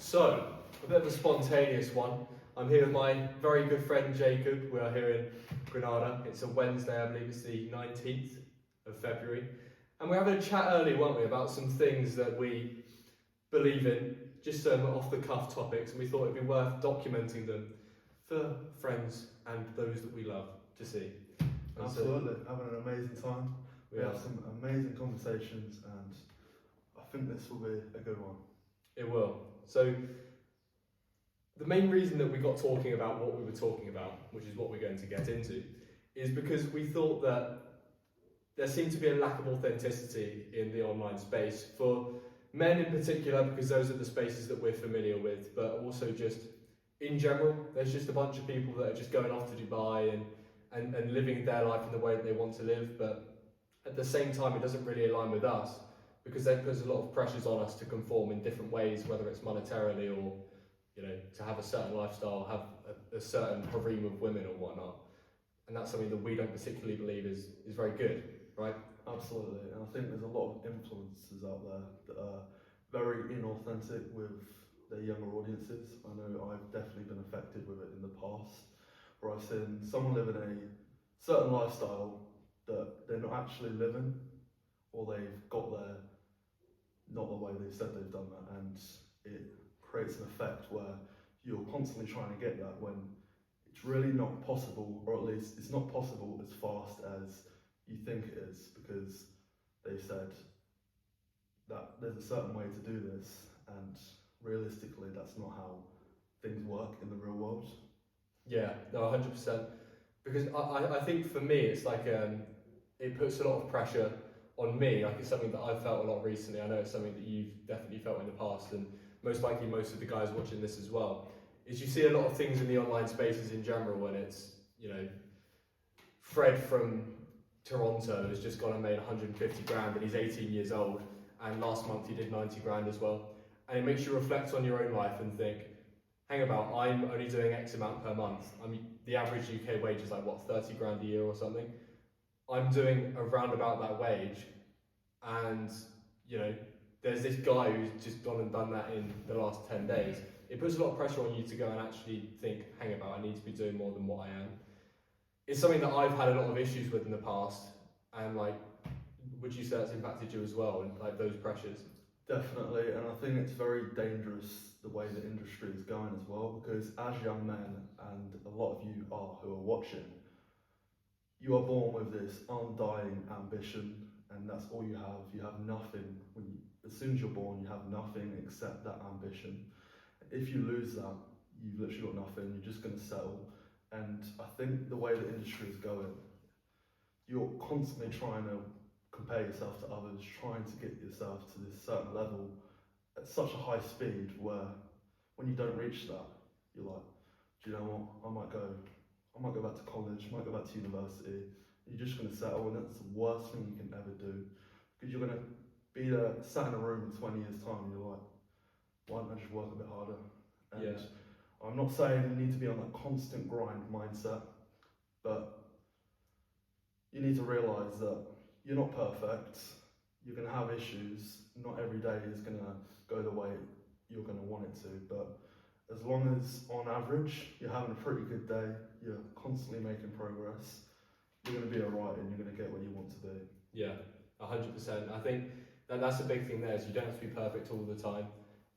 So, a bit of a spontaneous one. I'm here with my very good friend Jacob. We are here in Granada. It's a Wednesday, I believe it's the 19th of February. And we're having a chat earlier, weren't we, about some things that we believe in, just some off the cuff topics, and we thought it'd be worth documenting them for friends and those that we love to see. And Absolutely, having an amazing time. We have are. some amazing conversations, and I think this will be a good one. It will. So, the main reason that we got talking about what we were talking about, which is what we're going to get into, is because we thought that there seemed to be a lack of authenticity in the online space for men in particular, because those are the spaces that we're familiar with, but also just in general. There's just a bunch of people that are just going off to Dubai and living their life in the way that they want to live, but at the same time it doesn't really align with us, because that puts a lot of pressures on us to conform in different ways, whether it's monetarily or, you know, to have a certain lifestyle, have a certain harem of women or whatnot. And that's something that we don't particularly believe is very good, right? Absolutely, and I think there's a lot of influencers out there that are very inauthentic with their younger audiences. I know I've definitely been affected with it in the past, where I've seen someone living a certain lifestyle that they're not actually living, or they've got there not the way they said they've done that, and it creates an effect where you're constantly trying to get that when it's really not possible, or at least it's not possible as fast as you think it is, because they've said that there's a certain way to do this, and realistically that's not how things work in the real world. Yeah, no, 100%. Because I think for me, it's like it puts a lot of pressure on me. Like, it's something that I've felt a lot recently. I know it's something that you've definitely felt in the past, and most likely most of the guys watching this as well. Is you see a lot of things in the online spaces in general when it's, you know, Fred from Toronto has just gone and made 150 grand and he's 18 years old, and last month he did 90 grand as well. And it makes you reflect on your own life and think, hang about, I'm only doing X amount per month. I mean, the average UK wage is like, what, 30 grand a year or something? I'm doing around about that wage, and, you know, there's this guy who's just gone and done that in the last 10 days. It puts a lot of pressure on you to go and actually think, hang about, I need to be doing more than what I am. It's something that I've had a lot of issues with in the past, and like, would you say that's impacted you as well, and like those pressures? Definitely, and I think it's very dangerous the way the industry is going as well, because as young men, and a lot of you are who are watching, you are born with this undying ambition, and that's all you have. You have nothing. As soon as you're born, you have nothing except that ambition. If you lose that, you've literally got nothing. You're just going to settle. And I think the way the industry is going, you're constantly trying to compare yourself to others, trying to get yourself to this certain level at such a high speed, where when you don't reach that, you're like, do you know what, I might go back to college, I might go back to university. You're just going to settle, and that's the worst thing you can ever do, because you're going to be there, sat in a room in 20 years time, and you're like, why don't I just work a bit harder? And yeah. I'm not saying you need to be on that constant grind mindset, but you need to realise that you're not perfect, you're going to have issues, not every day is going to go the way you're going to want it to, but as long as on average you're having a pretty good day, you're constantly making progress, you're going to be alright, and you're going to get where you want to be. Yeah, 100%. I think that's a big thing there, is you don't have to be perfect all the time.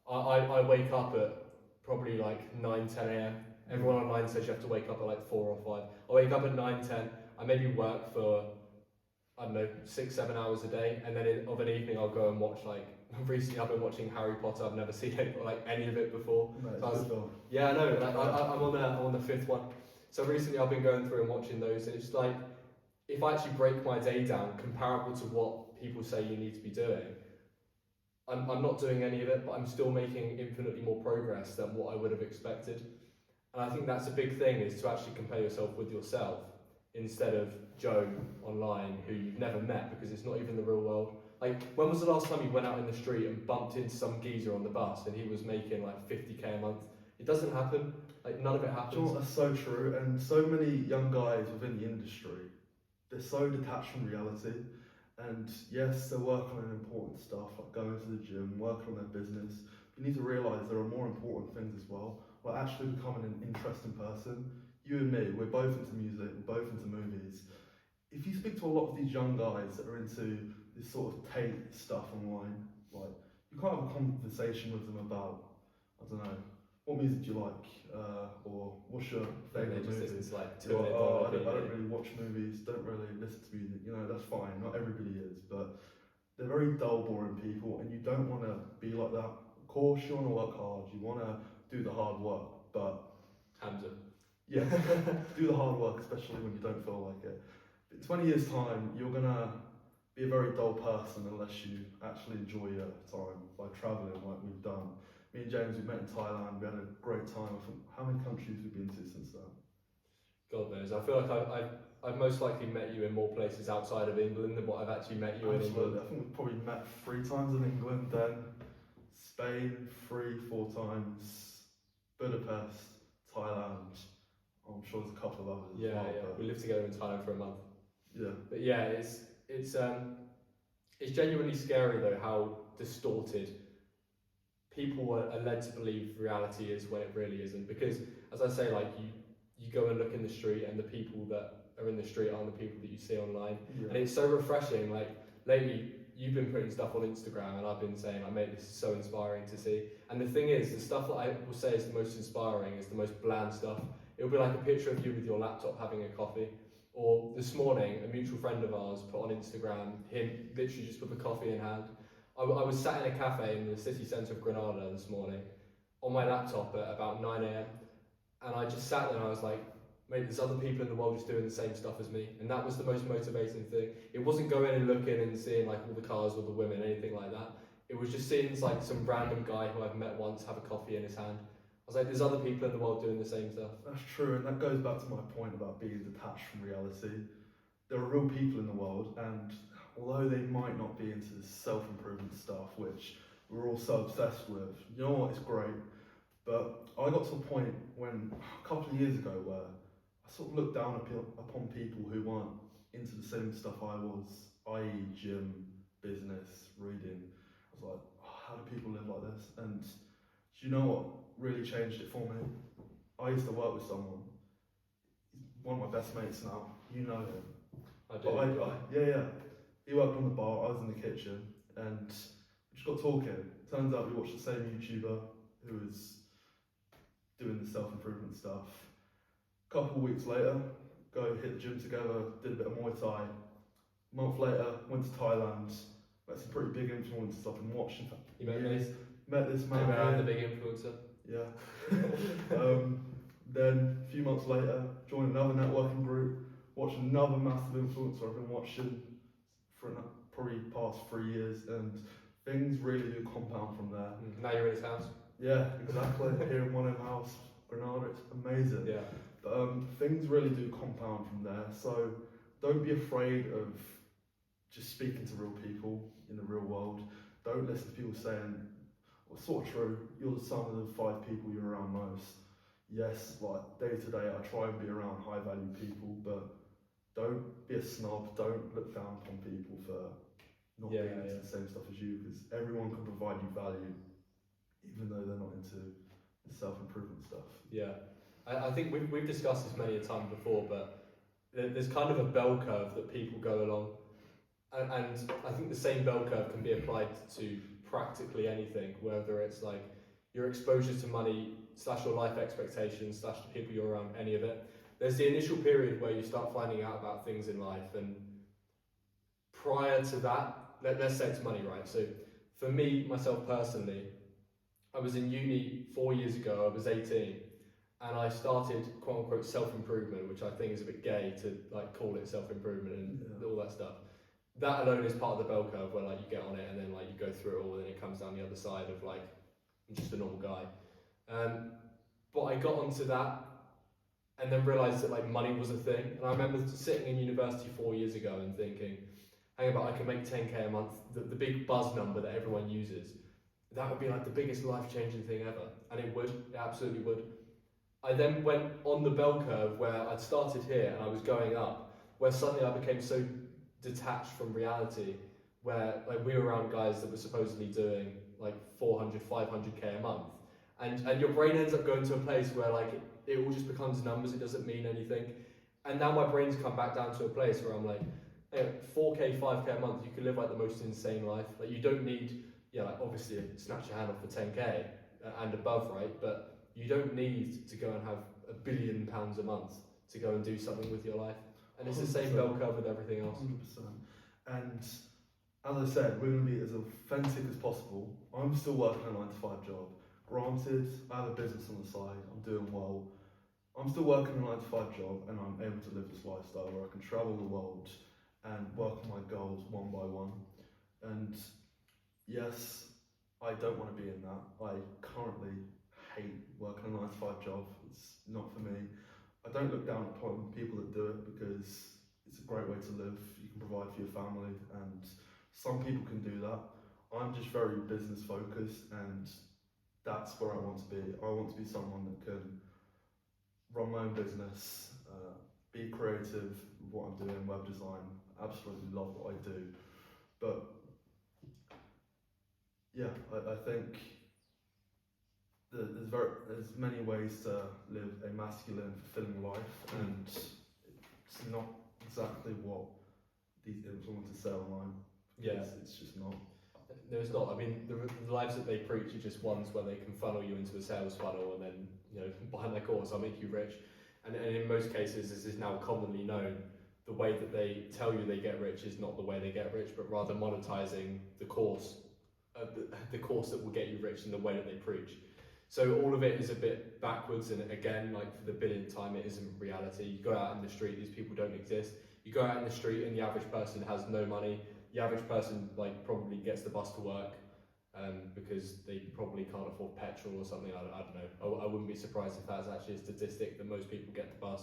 I wake up at probably like 9, 10 a.m. Everyone online says you have to wake up at like 4 or 5. I wake up at 9, 10. I maybe work for, I don't know, 6, 7 hours a day, and then of an evening I'll go and watch, like, recently I've been watching Harry Potter. I've never seen any of it before. No, yeah, I know. Like, I'm on the 5th one. So recently I've been going through and watching those, and it's like, if I actually break my day down comparable to what people say you need to be doing, I'm not doing any of it, but I'm still making infinitely more progress than what I would have expected. And I think that's a big thing, is to actually compare yourself with yourself instead of Joe online, who you've never met, because it's not even the real world. Like, when was the last time you went out in the street and bumped into some geezer on the bus and he was making like 50k a month? It doesn't happen. Like, none of it happens. Do you know what, that's so true, and so many young guys within the industry, they're so detached from reality. And yes, they're working on important stuff, like going to the gym, working on their business, but you need to realise there are more important things as well, like actually becoming an interesting person. You and me, we're both into music, we're both into movies. If you speak to a lot of these young guys that are into this sort of Tate stuff online, like you can't have a conversation with them about, I don't know, what music do you like, or what's your favourite movie? It's like Or, oh, I don't really watch movies, don't really listen to music. You know, that's fine. Not everybody is, but they're very dull, boring people, and you don't want to be like that. Of course, you want to work hard. You want to do the hard work, but Hamza. yeah, do the hard work, especially when you don't feel like it. In 20 years' time, you're gonna be a very dull person unless you actually enjoy your time by travelling like we've done. Me and James, we met in Thailand, we had a great time. I think, how many countries we've been to since then? God knows. I feel like I've most likely met you in more places outside of England than what I've actually met you in England. I think we've probably met 3 times in England, then Spain 3-4 times, Budapest, Thailand. I'm sure there's a couple of others as well. Yeah. We lived together in Thailand for a month. Yeah. But yeah, it's genuinely scary though how distorted people are led to believe reality is when it really isn't. Because as I say, like you go and look in the street, and the people that are in the street aren't the people that you see online. Yeah. And it's so refreshing. Like lately, you've been putting stuff on Instagram, and I've been saying, like, mate, this is so inspiring to see. And the thing is, the stuff that I will say is the most inspiring is the most bland stuff. It'll be like a picture of you with your laptop having a coffee. Or this morning, a mutual friend of ours put on Instagram him literally just with a coffee in hand. I was sat in a cafe in the city centre of Granada this morning on my laptop at about 9 a.m. and I just sat there and I was like, mate, there's other people in the world just doing the same stuff as me. And that was the most motivating thing. It wasn't going and looking and seeing like all the cars or the women, anything like that. It was just seeing like some random guy who I've met once have a coffee in his hand. I was like, there's other people in the world doing the same stuff. That's true, and that goes back to my point about being detached from reality. There are real people in the world, and although they might not be into this self-improvement stuff, which we're all so obsessed with, you know what, it's great. But I got to a point when, a couple of years ago, where I sort of looked down upon people who weren't into the same stuff I was, i.e. gym, business, reading. I was like, oh, how do people live like this? And do you know what really changed it for me? I used to work with someone, he's one of my best mates now, you know him. I do. Yeah. He worked on the bar, I was in the kitchen, and we just got talking. Turns out we watched the same YouTuber who was doing the self-improvement stuff. A couple of weeks later, go hit the gym together, did a bit of Muay Thai. A month later, went to Thailand, met some pretty big influencers I've been watching. You met me? Met this man. I'm the big influencer. Yeah. Then a few months later, joined another networking group, watched another massive influencer I've been watching for probably past 3 years, and things really do compound from there. Now you're in his house. Yeah, exactly. Here in one of house, Granada, it's amazing. Yeah. But things really do compound from there. So don't be afraid of just speaking to real people in the real world. Don't listen to people saying, well, it's sort of true, you're the sum of the 5 people you're around most. Yes, like day to day, I try and be around high value people, but don't be a snob. Don't look down upon people for not being into the same stuff as you, because everyone can provide you value, even though they're not into the self-improvement stuff. Yeah, I think we've discussed this many a time before, but there's kind of a bell curve that people go along, and I think the same bell curve can be applied to practically anything, whether it's like your exposure to money / your life expectations / the people you're around, any of it. There's the initial period where you start finding out about things in life, and prior to that, let's say it's money, right? So for me, myself personally, I was in uni 4 years ago, I was 18, and I started quote unquote self-improvement, which I think is a bit gay to like call it self-improvement and all that stuff. That alone is part of the bell curve where like you get on it and then like you go through it all and then it comes down the other side of like, I'm just a normal guy. But I got onto that and then realised that like money was a thing. And I remember sitting in university 4 years ago and thinking, hang about, I can make 10k a month, the big buzz number that everyone uses. That would be like the biggest life-changing thing ever. And it would, it absolutely would. I then went on the bell curve where I'd started here and I was going up, where suddenly I became so detached from reality where like we were around guys that were supposedly doing like 400, 500k a month, and your brain ends up going to a place where like it all just becomes numbers. It doesn't mean anything. And now my brain's come back down to a place where I'm like, hey, 4k, 5k a month, you can live like the most insane life. Like you don't need, yeah, like obviously snatch your hand off for 10k and above, right? But you don't need to go and have £1 billion a month to go and do something with your life. And it's the same 100%. bell curve with everything else. 100%. And as I said, we're going to be as authentic as possible. I'm still working a 9 to 5 job. Granted, I have a business on the side, I'm doing well. I'm still working a 9 to 5 job and I'm able to live this lifestyle where I can travel the world and work on my goals one by one. And yes, I don't want to be in that. I currently hate working a 9 to 5 job. It's not for me. I don't look down upon people that do it because it's a great way to live. You can provide for your family and some people can do that. I'm just very business focused and that's where I want to be. I want to be someone that can run my own business, be creative with what I'm doing, web design. Absolutely love what I do. But yeah, I think there's many ways to live a masculine, fulfilling life, and it's not exactly what these influencers say online. Yeah. It's just not. No, it's not. I mean, the lives that they preach are just ones where they can funnel you into a sales funnel and then, you know, behind their course, I'll make you rich. And in most cases, as is now commonly known, the way that they tell you they get rich is not the way they get rich, but rather monetizing the course, the course that will get you rich in the way that they preach. So all of it is a bit backwards, and again, like for the billionth time, it isn't reality. You go out in the street, these people don't exist. You go out in the street and the average person has no money. The average person like probably gets the bus to work because they probably can't afford petrol or something. I don't know. I wouldn't be surprised if that's actually a statistic that most people get the bus,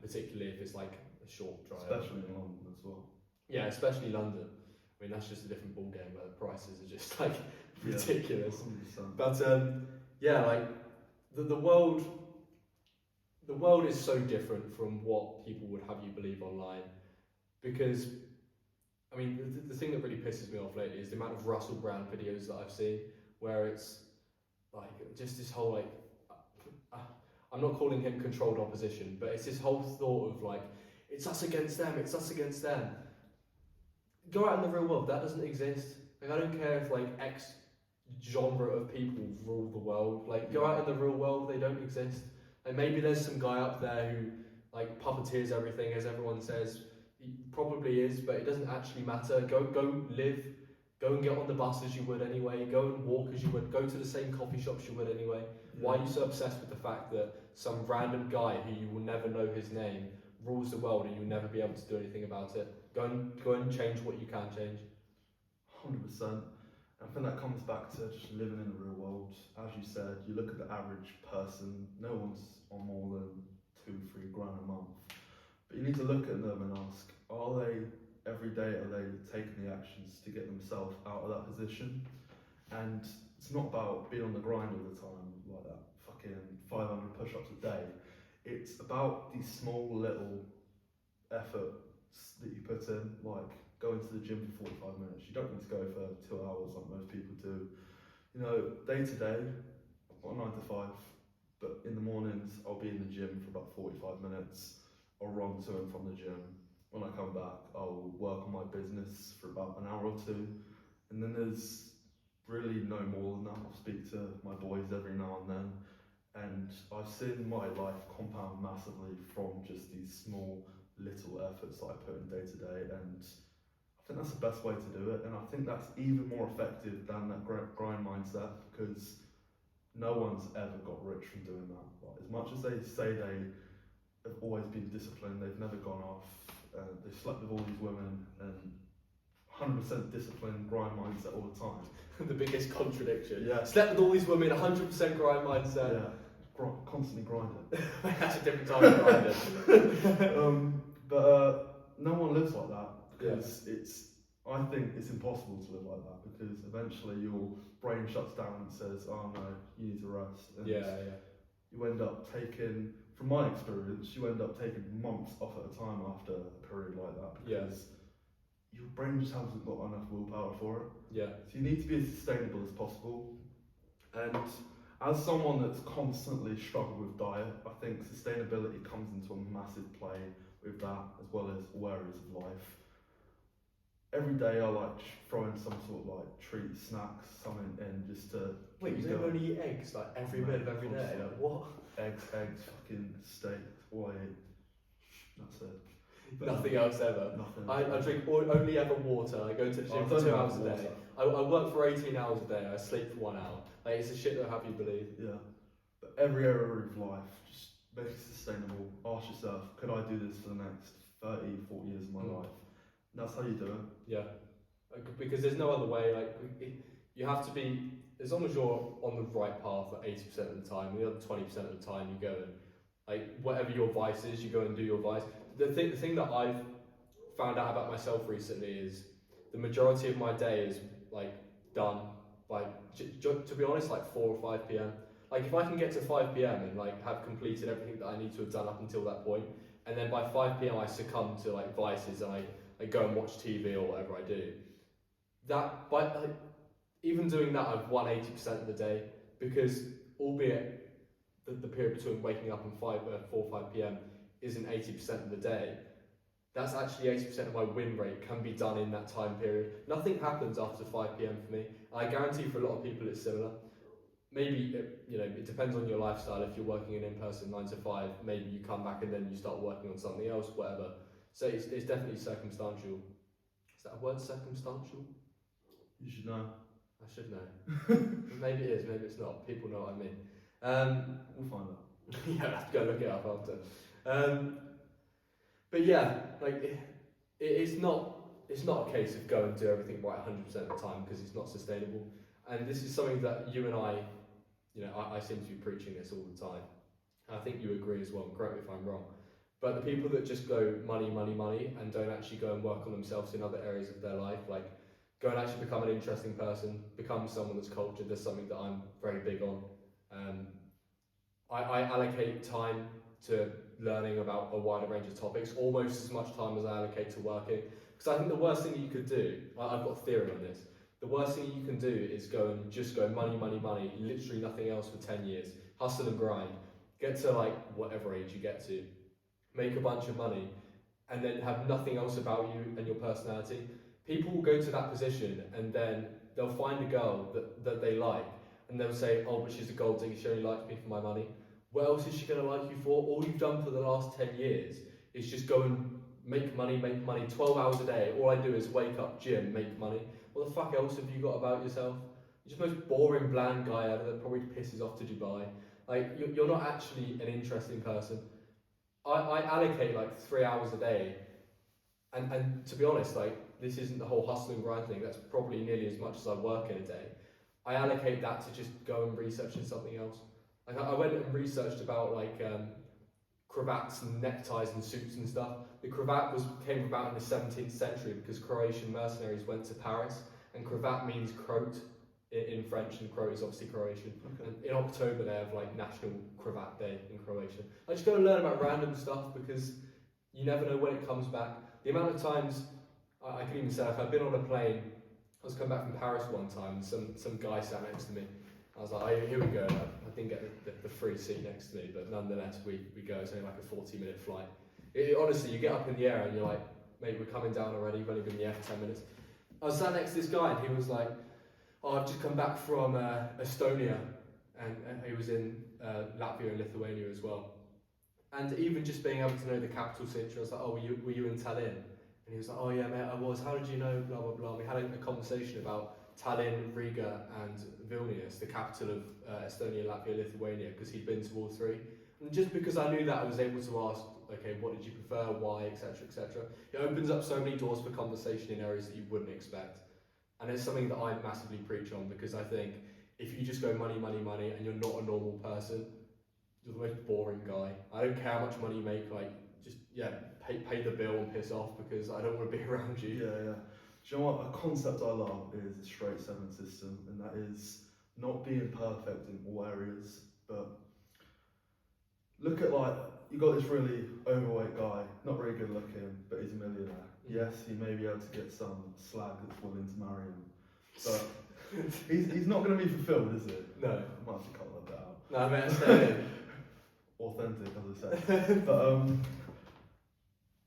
particularly if it's like a short drive. Especially in London as well. Yeah, especially London. I mean, that's just a different ball game where the prices are just like ridiculous. 100%. But yeah, like the world is so different from what people would have you believe online, because I mean the thing that really pisses me off lately is the amount of Russell Brand videos that I've seen where it's like just this whole like I'm not calling him controlled opposition, but it's this whole thought of like it's us against them, it's us against them. Go out in the real world, that doesn't exist. Like I don't care if like X genre of people rule the world. Like go out in the real world, they don't exist. Like maybe there's some guy up there who like puppeteers everything, as everyone says. He probably is, but it doesn't actually matter. Go live. Go and get on the bus as you would anyway. Go and walk as you would. Go to the same coffee shops you would anyway. Why are you so obsessed with the fact that some random guy who you will never know his name rules the world and you'll never be able to do anything about it? Go and change what you can change. 100%. I think that comes back to just living in the real world. As you said, you look at the average person, no one's on more than 2-3 grand a month. But you need to look at them and ask, are they, every day, are they taking the actions to get themselves out of that position? And it's not about being on the grind all the time, like that fucking 500 push-ups a day. It's about these small little efforts that you put in, like going to the gym for 45 minutes. You don't need to go for 2 hours like most people do. You know, day to day, I've got a 9 to 5, but in the mornings I'll be in the gym for about 45 minutes. I'll run to and from the gym. When I come back, I'll work on my business for about an hour or two. And then there's really no more than that. I'll speak to my boys every now and then. And I've seen my life compound massively from just these small little efforts that I put in day to day, and I think that's the best way to do it. And I think that's even more effective than that grind mindset, because no one's ever got rich from doing that. Like, as much as they say they have always been disciplined, they've never gone off, they've slept with all these women, and 100% disciplined grind mindset all the time. The biggest contradiction. Yeah. Slept with all these women, 100% grind mindset. Yeah. Constantly grinding. That's a different type of grinding. But no one lives like that, because I think it's impossible to live like that, because eventually your brain shuts down and says, oh no, you need to rest. And you end up taking, from my experience, you end up taking months off at a time after a period like that, because your brain just hasn't got enough willpower for it. Yeah. So you need to be as sustainable as possible. And as someone that's constantly struggled with diet, I think sustainability comes into a massive play with that, as well as all areas of life. Every day I like throw in some sort of like treat, snacks, something in just to Wait, you keep don't going. only eat eggs like every Mate, bit of every day? constantly. Like, what? Eggs, fucking steak, all I eat. That's it. But Nothing else ever. Nothing. I drink only ever water. I go to the gym for 2 hours a day. I work for 18 hours a day. I sleep for 1 hour. Like, it's a shit that I have you believe. Yeah. But every area of life, just make it sustainable. Ask yourself, could I do this for the next 30, 40 years of my life? And that's how you do it. Yeah. Because there's no other way. Like, you have to be, as long as you're on the right path at 80% of the time, the other 20% of the time you go and, like, whatever your vice is, you go and do your vice. The thing that I've found out about myself recently is the majority of my day is like done by, to be honest, like 4 or 5 p.m. Like, if I can get to 5 p.m. and like have completed everything that I need to have done up until that point, and then by 5 p.m. I succumb to like vices and I go and watch TV or whatever I do. That, by like, even doing that, I've won 80% of the day, because albeit the period between waking up and 4 or 5 p.m. isn't 80% of the day, that's actually 80% of my win rate can be done in that time period. Nothing happens after 5 p.m. for me. I guarantee for a lot of people it's similar. Maybe, it depends on your lifestyle. If you're working an in-person 9 to 5, maybe you come back and then you start working on something else, whatever. So it's definitely circumstantial. Is that a word, circumstantial? You should know. I should know. Maybe it is, maybe it's not. People know what I mean. We'll find out. Yeah, I'll have to go look it up after. But yeah, like it's not a case of go and do everything right 100% of the time, because it's not sustainable. And this is something that you and I seem to be preaching this all the time. And I think you agree as well, and correct me if I'm wrong. But the people that just go money, money, money, and don't actually go and work on themselves in other areas of their life, like go and actually become an interesting person, become someone that's cultured, that's something that I'm very big on. I allocate time to learning about a wider range of topics, almost as much time as I allocate to working. Because I think the worst thing that you could do, I've got a theory on this, the worst thing you can do is go money, money, money, literally nothing else for 10 years, hustle and grind, get to like whatever age you get to, make a bunch of money, and then have nothing else about you and your personality. People will go to that position and then they'll find a girl that they like, and they'll say, oh, but she's a gold digger, she only likes me for my money. What else is she going to like you for? All you've done for the last 10 years is just go and make money, 12 hours a day. All I do is wake up, gym, make money. What the fuck else have you got about yourself? You're just the most boring, bland guy ever that probably pisses off to Dubai. Like, you're not actually an interesting person. I allocate like 3 hours a day, and to be honest, like, this isn't the whole hustle and grind thing, that's probably nearly as much as I work in a day. I allocate that to just go and research in something else. Like, I went and researched about like cravats and neckties and suits and stuff. The cravat came about in the 17th century because Croatian mercenaries went to Paris, and cravat means croat in French, and croat is obviously Croatian. Okay. And in October they have like National Cravat Day in Croatia. I just go and learn about random stuff, because you never know when it comes back. The amount of times I can even say, like, I've been on a plane. I was coming back from Paris one time, and some guy sat next to me. I was like, oh, here we go. I didn't get the free seat next to me, but nonetheless, we go. It's only like a 40-minute flight. Honestly, you get up in the air and you're like, mate, we're coming down already. We've only been in the air for 10 minutes. I was sat next to this guy, and he was like, oh, I've just come back from Estonia, and he was in Latvia and Lithuania as well. And even just being able to know the capital city, I was like, oh, were you in Tallinn? And he was like, oh yeah, mate, I was. How did you know? Blah, blah, blah. We had a conversation about Tallinn, Riga, and Vilnius, the capital of Estonia, Latvia, Lithuania, because he'd been to all three. And just because I knew that, I was able to ask, okay, what did you prefer, why, etc., etc. It opens up so many doors for conversation in areas that you wouldn't expect. And it's something that I massively preach on, because I think if you just go money, money, money, and you're not a normal person, you're the most boring guy. I don't care how much money you make, like, just, yeah, pay the bill and piss off, because I don't want to be around you. Yeah. Do you know what? A concept I love is the straight seven system, and that is not being perfect in all areas, but look at, like, you got this really overweight guy, not very good looking, but he's a millionaire. Yes, he may be able to get some slag that's willing to marry him, but he's not going to be fulfilled, is it? No. I might have to cut that bit out. No, I better stay in. Authentic, as I said. But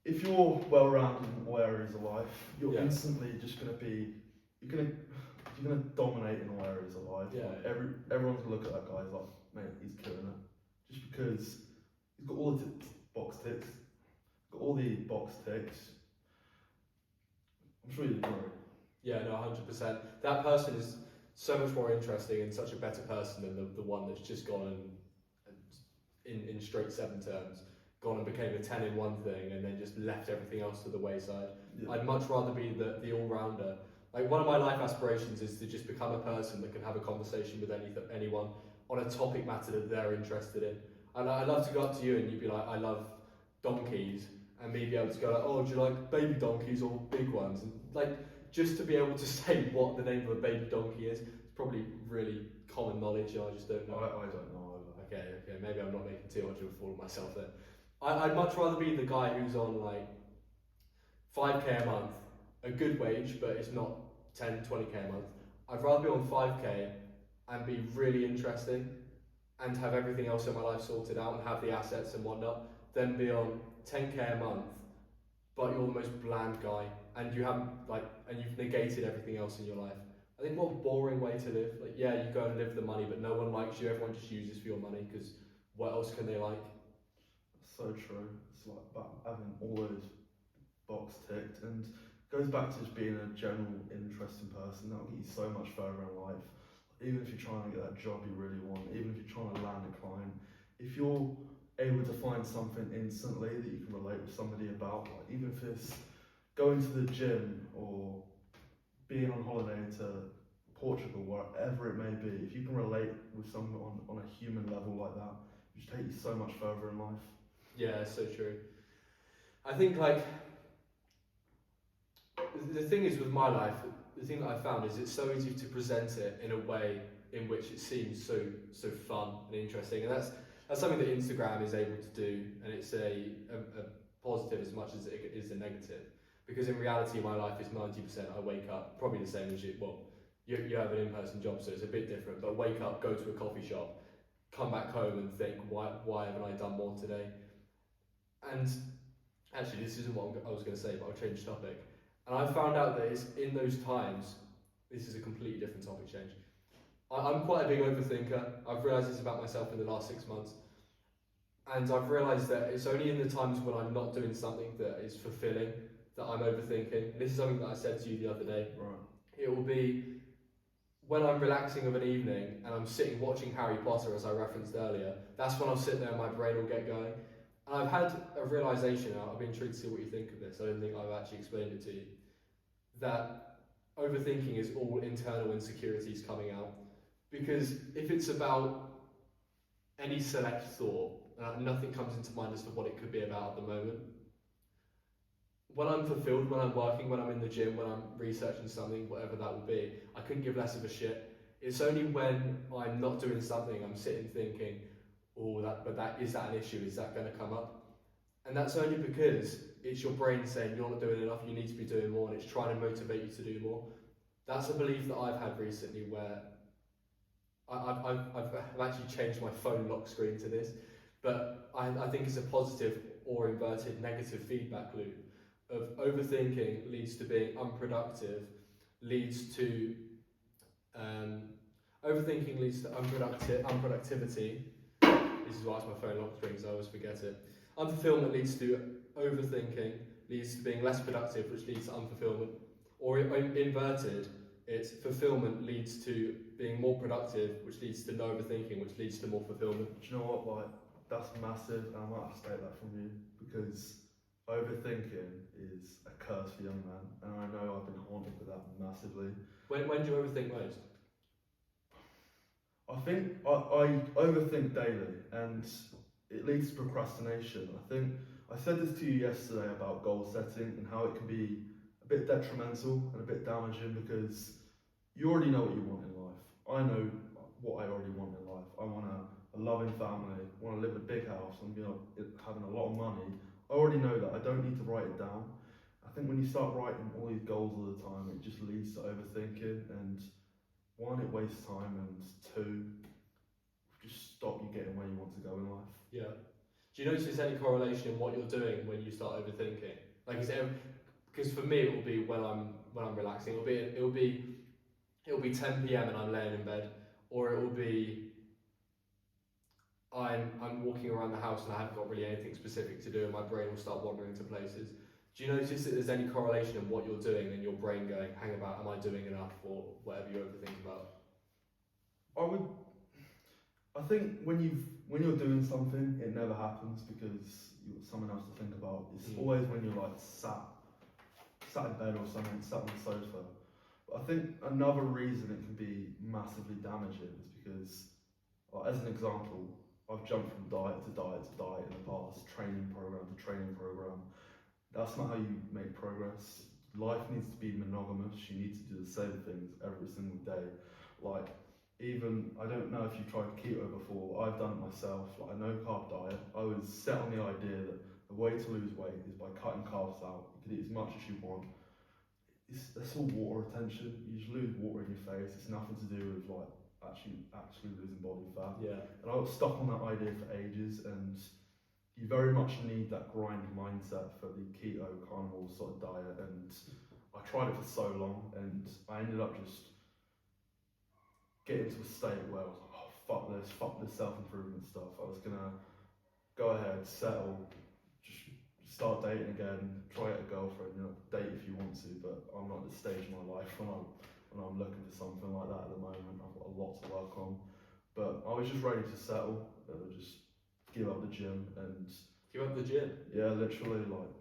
if you're well-rounded in all areas of life, you're instantly just going to be, you're going to dominate in all areas of life. Yeah. Like everyone's going to look at that guy and like, mate, he's killing it. Just because he's got all the box ticks. Got all the box ticks. I'm sure you'd agree. Yeah, no, 100%. That person is so much more interesting and such a better person than the one that's just gone and in straight 7 terms, gone and became a 10 in one thing and then just left everything else to the wayside. Yeah. I'd much rather be the all-rounder. Like, one of my life aspirations is to just become a person that can have a conversation with anyone on a topic matter that they're interested in. And I'd love to go up to you and you'd be like, I love donkeys, and me be able to go like, oh, do you like baby donkeys or big ones? And like, just to be able to say what the name of a baby donkey is, it's probably really common knowledge, I just don't know. I don't know either. Okay, maybe I'm not making too much of a fool of myself there. I'd much rather be the guy who's on like 5k a month, a good wage, but it's not 10, 20k a month. I'd rather be on 5k and be really interesting and have everything else in my life sorted out and have the assets and whatnot, than be on 10k a month, but you're the most bland guy and you haven't and you've negated everything else in your life. I think what a boring way to live. Like, yeah, you go and live the money, but no one likes you. Everyone just uses for your money because what else can they like? So true. It's like about having all those box ticked, and it goes back to just being a general interesting person. That'll get you so much further in life. Even if you're trying to get that job you really want, even if you're trying to land a client, if you're able to find something instantly that you can relate with somebody about, like even if it's going to the gym or being on holiday to Portugal, wherever it may be, if you can relate with someone on a human level like that, it just takes you so much further in life. Yeah, so true. I think like the thing is with my life, the thing that I found is it's so easy to present it in a way in which it seems so fun and interesting, and that's something that Instagram is able to do, and it's a positive as much as it is a negative. Because in reality, my life is 90% I wake up, probably the same as you. Well, you have an in-person job, so it's a bit different. But wake up, go to a coffee shop, come back home, and think, why haven't I done more today? And actually, this isn't what I was going to say, but I'll change topic. And I found out that it's in those times. This is a completely different topic change. I'm quite a big overthinker. I've realised this about myself in the last 6 months. And I've realised that it's only in the times when I'm not doing something that is fulfilling that I'm overthinking. And this is something that I said to you the other day. Right. It will be when I'm relaxing of an evening and I'm sitting watching Harry Potter, as I referenced earlier. That's when I'll sit there and my brain will get going. And I've had a realisation, I'll be intrigued to see what you think of this. I don't think I've actually explained it to you. That overthinking is all internal insecurities coming out. Because if it's about any select thought, nothing comes into mind as to what it could be about at the moment. When I'm fulfilled, when I'm working, when I'm in the gym, when I'm researching something, whatever that will be, I couldn't give less of a shit. It's only when I'm not doing something, I'm sitting thinking, oh, is that an issue? Is that going to come up? And that's only because it's your brain saying you're not doing enough, you need to be doing more, and it's trying to motivate you to do more. That's a belief that I've had recently where I've actually changed my phone lock screen to this, but I think it's a positive or inverted negative feedback loop of overthinking leads to being unproductive, leads to overthinking leads to unproductivity. This is why it's my phone lock screen, so I always forget it. Unfulfillment leads to overthinking, leads to being less productive, which leads to unfulfillment. Or inverted, it's fulfillment leads to being more productive, which leads to no overthinking, which leads to more fulfillment. Do you know what, like, that's massive, and I might have to take that from you, because overthinking is a curse for young man, and I know I've been haunted with that massively. When do you overthink most? I think I overthink daily, and it leads to procrastination. I said this to you yesterday about goal setting and how it can be a bit detrimental and a bit damaging, because you already know what you want in life. I know what I already want in life. I want a loving family, I want to live in a big house, and having a lot of money. I already know that. I don't need to write it down. I think when you start writing all these goals all the time, it just leads to overthinking, and one, it wastes time, and two, just stop you getting where you want to go in life. Yeah. Do you notice any correlation in what you're doing when you start overthinking? Like, is it because for me it will be when I'm relaxing. It'll be 10 p.m. and I'm laying in bed, or it will be I'm walking around the house and I haven't got really anything specific to do, and my brain will start wandering to places. Do you notice that there's any correlation in what you're doing and your brain going, hang about, am I doing enough, or whatever you overthink about? I think when you're doing something, it never happens because you've got someone else to think about. It's always when you're like sat in bed or something, sat on the sofa. But I think another reason it can be massively damaging is because, as an example, I've jumped from diet to diet to diet in the past, training program to training program. That's not how you make progress. Life needs to be monogamous. You need to do the same things every single day. Like, even, I don't know if you've tried keto before, I've done it myself, like a no carb diet. I was set on the idea that the way to lose weight is by cutting carbs out. You can eat as much as you want. That's all water retention. You just lose water in your face. It's nothing to do with like actually losing body fat. Yeah. And I got stuck on that idea for ages, and you very much need that grind mindset for the keto carnivore sort of diet. And I tried it for so long, and I ended up just getting to a state where I was like, oh, fuck this self-improvement stuff. I was gonna go ahead, settle, just start dating again, try out a girlfriend, date if you want to, but I'm not at the stage in my life when I'm looking for something like that at the moment. I've got a lot to work on. But I was just ready to settle, just give up the gym, and Give up the gym? yeah, literally, like,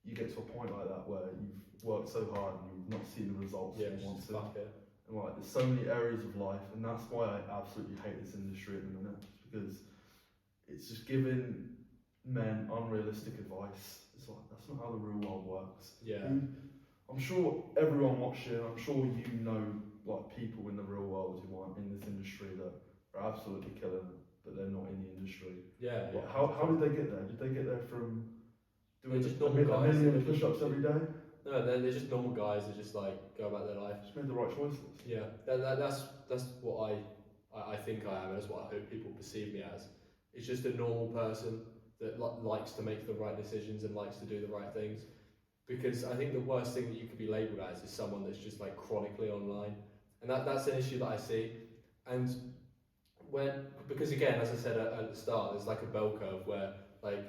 you get to a point like that where you've worked so hard and you've not seen the results you want to. Fuck it. And like, there's so many areas of life, and that's why I absolutely hate this industry at the minute, because it's just giving men unrealistic advice. It's like, that's not how the real world works. Yeah. I'm sure everyone watching, I'm sure you know like people in the real world who aren't in this industry that are absolutely killing it, but they're not in the industry. Yeah. Like, how did they get there? Did they get there from doing just a million push-ups every day? No, they're just normal guys that just like go about their life. Just made the right choices. Yeah, that's what I think I am, and that's what I hope people perceive me as. It's just a normal person that likes to make the right decisions and likes to do the right things. Because I think the worst thing that you could be labelled as is someone that's just like chronically online, and that's an issue that I see. And because again, as I said at the start, there's like a bell curve where like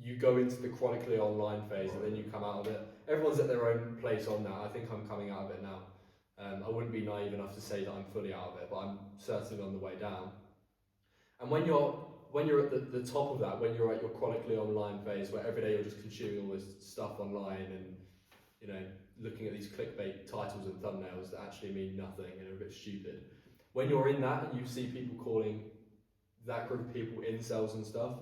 you go into the chronically online phase and then you come out of it. Everyone's at their own place on that. I think I'm coming out of it now. I wouldn't be naive enough to say that I'm fully out of it, but I'm certainly on the way down. And when you're at the top of that, when you're at your chronically online phase, where every day you're just consuming all this stuff online and looking at these clickbait titles and thumbnails that actually mean nothing and are a bit stupid. When you're in that and you see people calling that group of people incels and stuff,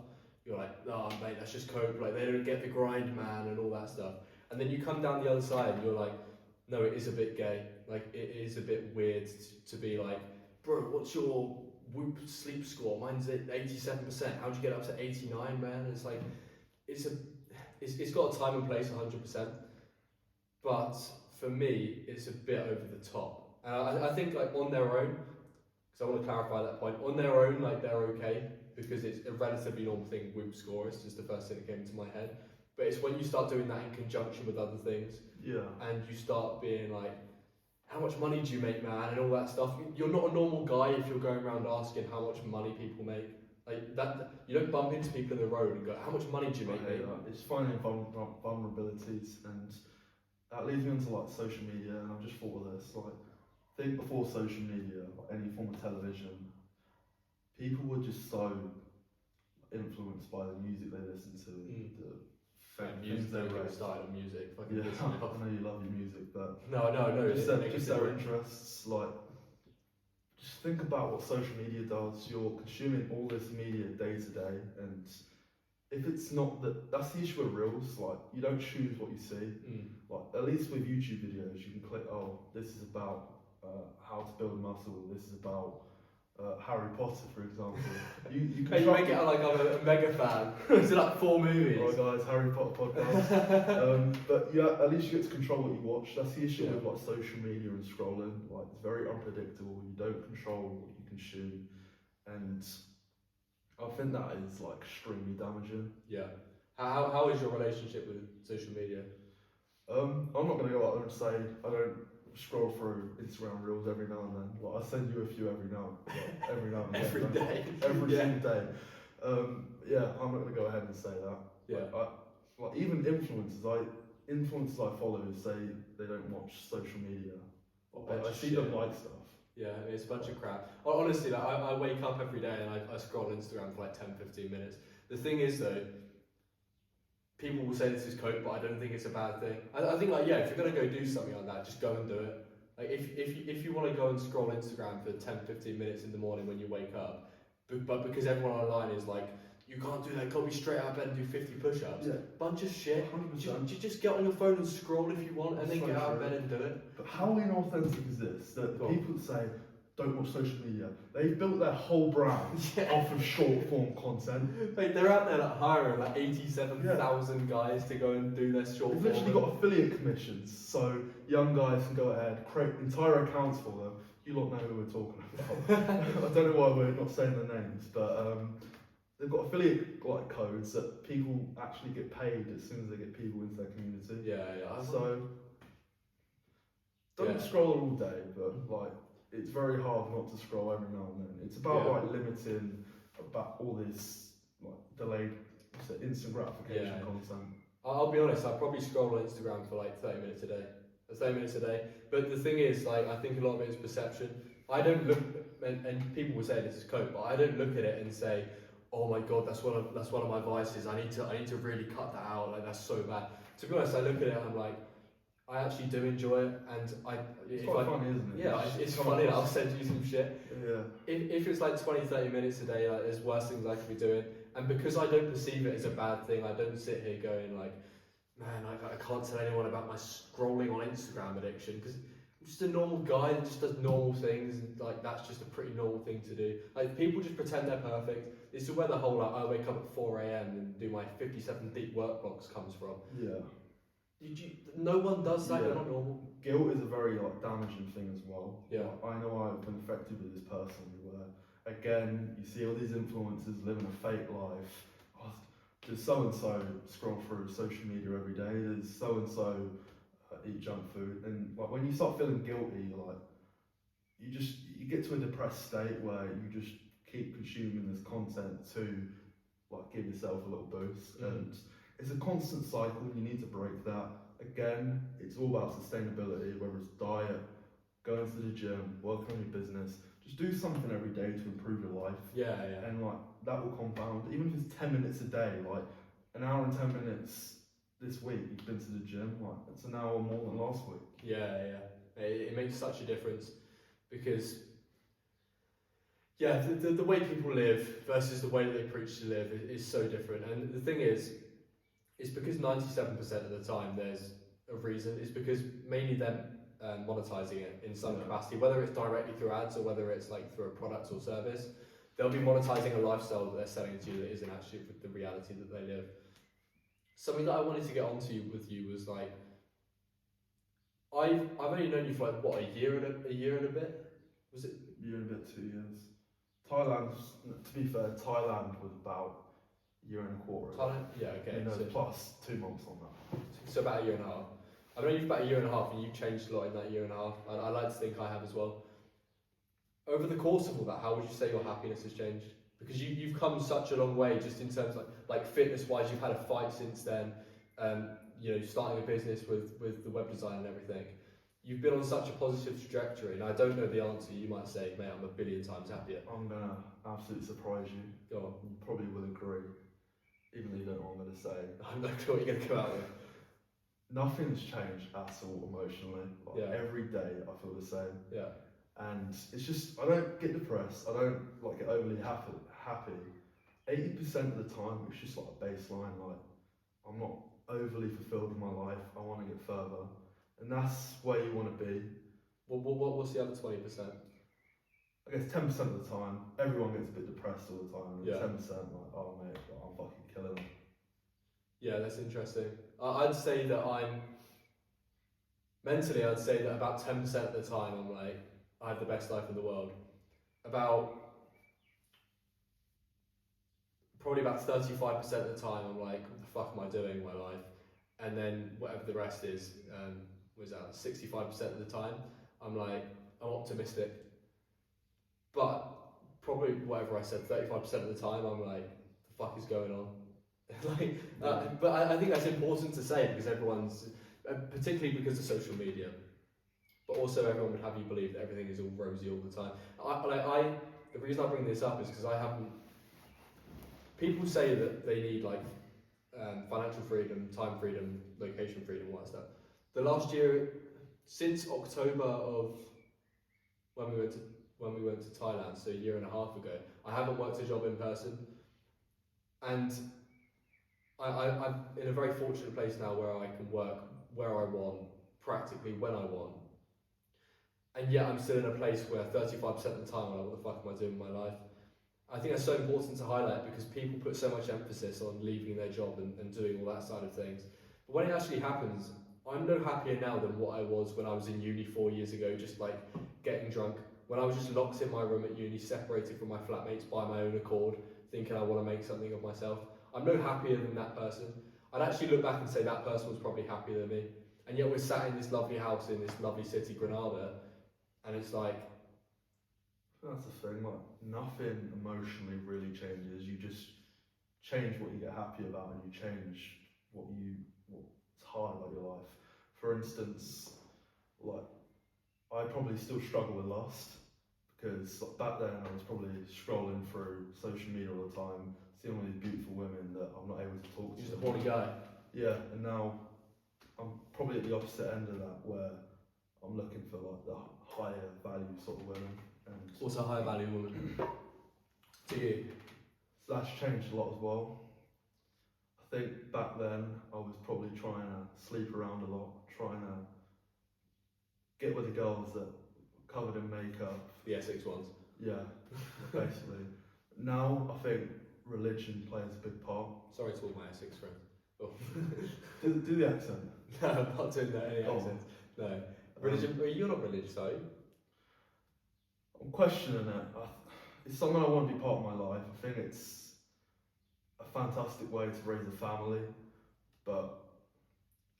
you're like, oh mate, that's just cope, like they don't get the grind, man, and all that stuff. And then you come down the other side and you're like, no, it is a bit gay. Like, it is a bit weird to be like, bro, what's your Whoop sleep score? Mine's at 87%. How'd you get up to 89, man? It's like, it's got a time and place, 100%. But for me, it's a bit over the top. And I think like on their own, because I want to clarify that point, on their own, like they're okay, because it's a relatively normal thing, Whoop score, it's just the first thing that came into my head. But it's when you start doing that in conjunction with other things, and you start being like, how much money do you make, man, and all that stuff. You're not a normal guy if you're going around asking how much money people make. Like that, you don't bump into people in the road and go, how much money do you make, mate? It's finding vulnerabilities, and that leads me into like social media. And I've just thought of this, like, think before social media, like any form of television, people were just so influenced by the music they listened to, Music, they really started on music. I know you love your music, but no. Just their interests. Like, just think about what social media does. You're consuming all this media day to day, and if it's not that's the issue with reels. Like, you don't choose what you see. Like, at least with YouTube videos, you can click, oh, this is about how to build muscle. This is about Harry Potter, for example. You Hey, you make it like I'm a mega fan. Is it like 4 movies? Right, guys, Harry Potter podcast. But yeah, at least you get to control what you watch. That's the issue with like social media and scrolling. Like it's very unpredictable. You don't control what you consume, and I think that is like extremely damaging. Yeah. How is your relationship with social media? I'm not gonna go out there and say I don't scroll through Instagram reels every now and then. Like I send you a few every now and then. Every day. Every single day. Yeah, I'm not gonna go ahead and say that. Yeah. Like even influencers I follow say they don't watch social media. I see them like stuff. Yeah, it's a bunch of crap. Honestly, like, I wake up every day and I scroll Instagram for like 10-15 minutes. The thing is though, people will say this is cope, but I don't think it's a bad thing. I think like, yeah, if you're going to go do something like that, just go and do it. Like if you want to go and scroll Instagram for 10-15 minutes in the morning when you wake up, but because everyone online is like, you can't do that, gotta be straight out of bed and do 50 push-ups. Yeah. Bunch of shit. 100%. You just get on your phone and scroll if you want, and then get out of bed and do it. But how inauthentic is this? That the people that say, don't watch social media, they've built their whole brand off of short form content. Mate, they're out there like hiring like 87,000 guys to go and do their short form. They've literally got affiliate commissions, so young guys can go ahead, create entire accounts for them. You lot know who we're talking about. I don't know why we're not saying their names, but they've got affiliate like codes that people actually get paid as soon as they get people into their community. Yeah. So don't scroll all day, but like it's very hard not to scroll every now and then. It's about like limiting about all this like delayed instant gratification content. I'll be honest, I probably scroll on Instagram for like 30 minutes a day. 30 minutes a day. But the thing is, like, I think a lot of it is perception. I don't look, and people will say this is cope, but I don't look at it and say, oh my god, that's one of my vices. I need to really cut that out. Like that's so bad. To be honest, I look at it and I'm like, I actually do enjoy it, and it's quite funny, isn't it? Yeah, it's funny. I'll send you some shit. Yeah. If it's like 20-30 minutes a day, like, there's worse things I could be doing. And because I don't perceive it as a bad thing, I don't sit here going like, man, I can't tell anyone about my scrolling on Instagram addiction, because I'm just a normal guy that just does normal things, and like that's just a pretty normal thing to do. Like people just pretend they're perfect. This is where the whole like I wake up at 4 a.m. and do my 57 deep work blocks comes from. Yeah. No one does that. They're not normal. Guilt is a very like damaging thing as well. Yeah. I know I've been affected with this personally, where again you see all these influencers living a fake life. Oh, does so and so scroll through social media every day? Does so and so eat junk food? And like when you start feeling guilty, like you get to a depressed state where you just keep consuming this content to like give yourself a little boost, and it's a constant cycle. You need to break that. Again, it's all about sustainability, whether it's diet, going to the gym, working on your business. Just do something every day to improve your life. Yeah. And like that will compound. Even if it's 10 minutes a day, like an hour and 10 minutes this week, you've been to the gym, like it's an hour more than last week. Yeah. It makes such a difference, because the way people live versus the way that they preach to live is so different. And the thing is, it's because 97% of the time there's a reason. It's because mainly them monetizing it in some capacity, whether it's directly through ads or whether it's like through a product or service. They'll be monetizing a lifestyle that they're selling to you that isn't actually the reality that they live. Something that I wanted to get onto with you was like, I've only known you for like what, a year and a bit? Was it? A year and a bit, 2 years. Thailand, to be fair, Thailand was about a year and a quarter. Thailand? Yeah, okay. So plus 2 months on that. So about a year and a half. I've known you for about a year and a half, and you've changed a lot in that year and a half. I like to think I have as well. Over the course of all that, how would you say your happiness has changed? Because you've come such a long way, just in terms of like fitness-wise. You've had a fight since then. Starting a business with the web design and everything. You've been on such a positive trajectory, and I don't know the answer. You might say, mate, I'm a billion times happier. I'm gonna absolutely surprise you. Go on. You probably will agree, even though you don't know what I'm gonna say. I'm not sure what you're gonna come out with. Nothing's changed at all emotionally. Every day I feel the same. Yeah. And it's just, I don't get depressed. I don't like get overly happy. 80% of the time, it's just like a baseline. Like I'm not overly fulfilled in my life. I want to get further, and that's where you want to be. What's the other 20%? I guess 10% of the time, everyone gets a bit depressed all the time, and Yeah. 10% like, oh mate, like, I'm fucking killing them. Yeah, that's interesting. I'd say that mentally, I'd say that about 10% of the time I'm like, I have the best life in the world. Probably about 35% of the time I'm like, what the fuck am I doing in my life? And then whatever the rest is, was that 65% of the time, I'm like, I'm optimistic. But probably whatever I said, 35% of the time, I'm like, the fuck is going on? But I think that's important to say because everyone's, particularly because of social media, but also everyone would have you believe that everything is all rosy all the time. The reason I bring this up is because I haven't. People say that they need like financial freedom, time freedom, location freedom, all that stuff. The last year, since October of when we went to Thailand, so a year and a half ago, I haven't worked a job in person, and I'm in a very fortunate place now where I can work where I want, practically when I want, and yet I'm still in a place where 35% of the time I'm like, what the fuck am I doing with my life? I think that's so important to highlight because people put so much emphasis on leaving their job and doing all that side of things. But when it actually happens, I'm no happier now than what I was when I was in uni 4 years ago, just like getting drunk. When I was just locked in my room at uni, separated from my flatmates by my own accord, thinking I want to make something of myself. I'm no happier than that person. I'd actually look back and say that person was probably happier than me. And yet we're sat in this lovely house in this lovely city, Granada, and it's like, That's the thing, like, nothing emotionally really changes. You just change what you get happy about, and you change what's hard about your life. For instance, like, I probably still struggle with lust because like, back then I was probably scrolling through social media all the time, seeing all these beautiful women that I'm not able to talk to. just a horny guy. Yeah, and now I'm probably at the opposite end of that, where I'm looking for like the higher value sort of women. And What's a high value woman to you? so that's changed a lot as well. I think back then I was probably trying to sleep around a lot, trying to get with the girls that were covered in makeup. The Essex ones. Yeah, basically. Now I think religion plays a big part. Sorry to all my Essex friends. Oh. Do the accent. No, I'm not doing that any Go on. accents. No. Religion, you're not religious, are you? I'm questioning it. It's something I want to be part of my life. I think it's a fantastic way to raise a family, but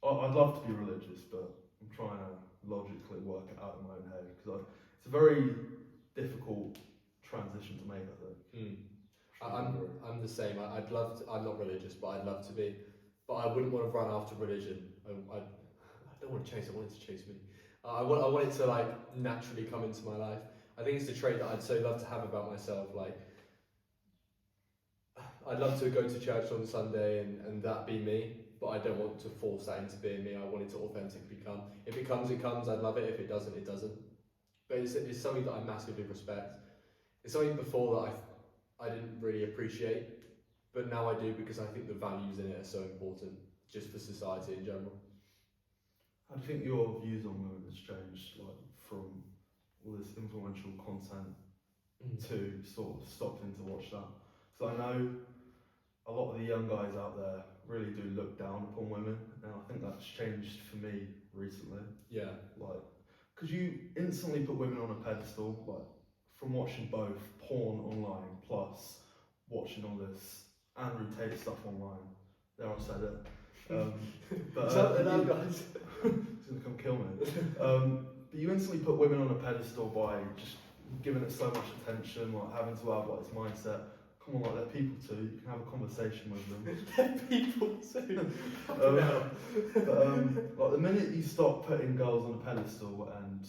I'd love to be religious, but I'm trying to logically work it out in my own head because it's a very difficult transition to make, I think. I'm the same. I'd love to, I'm not religious, but I'd love to be. But I wouldn't want to run after religion. I don't want to chase. I want it to chase me. I want it to like naturally come into my life. I think it's a trait that I'd so love to have about myself. Like, I'd love to go to church on Sunday and that be me, but I don't want to force that into being me. I want it to authentically come. If it comes, it comes. I'd love it. If it doesn't, it doesn't. But it's something that I massively respect. It's something before that I didn't really appreciate, but now I do because I think the values in it are so important, just for society in general. How do you think your views on women has changed, like from all this influential content to sort of stopping to watch that? Because I know a lot of the young guys out there really do look down upon women, and I think that's changed for me recently. Yeah. Like, because you instantly put women on a pedestal, like from watching both porn online plus watching all this Andrew Tate stuff online. There, I said it. But is that now, guys? He's gonna come kill me. But you instantly put women on a pedestal by just giving it so much attention, like having to have like this mindset. Come on, like they're people too. You can have a conversation with them. They're people too. Like the minute you stop putting girls on a pedestal and